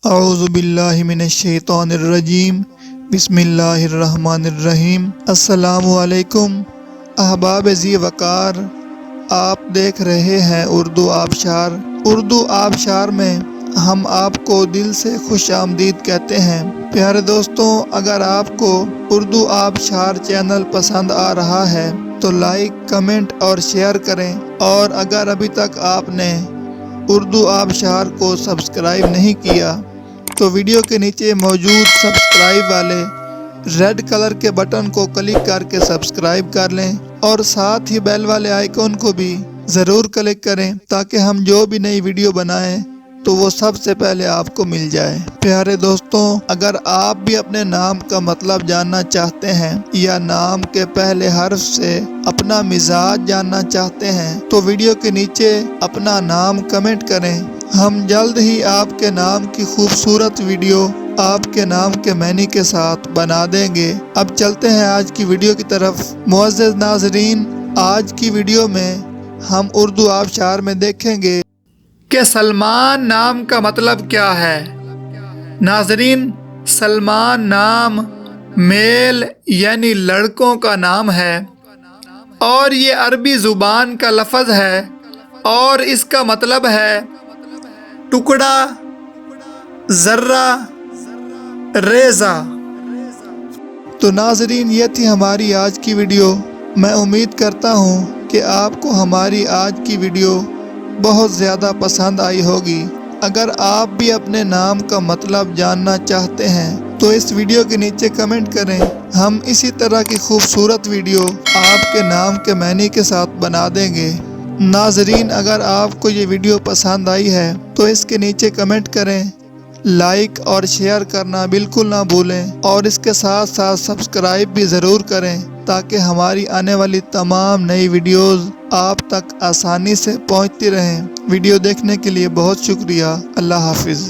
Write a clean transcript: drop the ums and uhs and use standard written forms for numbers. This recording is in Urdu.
اعوذ باللہ من الشیطان الرجیم، بسم اللہ الرحمن الرحیم۔ السلام علیکم احباب ذی وقار، آپ دیکھ رہے ہیں اردو آبشار۔ اردو آبشار میں ہم آپ کو دل سے خوش آمدید کہتے ہیں۔ پیارے دوستوں، اگر آپ کو اردو آبشار چینل پسند آ رہا ہے تو لائک، کمنٹ اور شیئر کریں، اور اگر ابھی تک آپ نے اردو آبشار کو سبسکرائب نہیں کیا تو ویڈیو کے نیچے موجود سبسکرائب والے ریڈ کلر کے بٹن کو کلک کر کے سبسکرائب کر لیں، اور ساتھ ہی بیل والے آئیکن کو بھی ضرور کلک کریں تاکہ ہم جو بھی نئی ویڈیو بنائیں تو وہ سب سے پہلے آپ کو مل جائے۔ پیارے دوستوں، اگر آپ بھی اپنے نام کا مطلب جاننا چاہتے ہیں یا نام کے پہلے حرف سے اپنا مزاج جاننا چاہتے ہیں تو ویڈیو کے نیچے اپنا نام کمنٹ کریں۔ ہم جلد ہی آپ کے نام کی خوبصورت ویڈیو آپ کے نام کے معنی کے ساتھ بنا دیں گے۔ اب چلتے ہیں آج کی ویڈیو کی طرف۔ معزز ناظرین، آج کی ویڈیو میں ہم اردو آبشار میں دیکھیں گے کہ سلمان نام کا مطلب کیا ہے۔ ناظرین، سلمان نام میل یعنی لڑکوں کا نام ہے، اور یہ عربی زبان کا لفظ ہے، اور اس کا مطلب ہے ٹکڑا، ذرہ، ریزہ۔ تو ناظرین، یہ تھی ہماری آج کی ویڈیو۔ میں امید کرتا ہوں کہ آپ کو ہماری آج کی ویڈیو بہت زیادہ پسند آئی ہوگی۔ اگر آپ بھی اپنے نام کا مطلب جاننا چاہتے ہیں تو اس ویڈیو کے نیچے کمنٹ کریں۔ ہم اسی طرح کی خوبصورت ویڈیو آپ کے نام کے معنی کے ساتھ بنا دیں گے۔ ناظرین، اگر آپ کو یہ ویڈیو پسند آئی ہے تو اس کے نیچے کمنٹ کریں، لائک اور شیئر کرنا بالکل نہ بھولیں، اور اس کے ساتھ ساتھ سبسکرائب بھی ضرور کریں تاکہ ہماری آنے والی تمام نئی ویڈیوز آپ تک آسانی سے پہنچتی رہیں۔ ویڈیو دیکھنے کے لیے بہت شکریہ۔ اللہ حافظ۔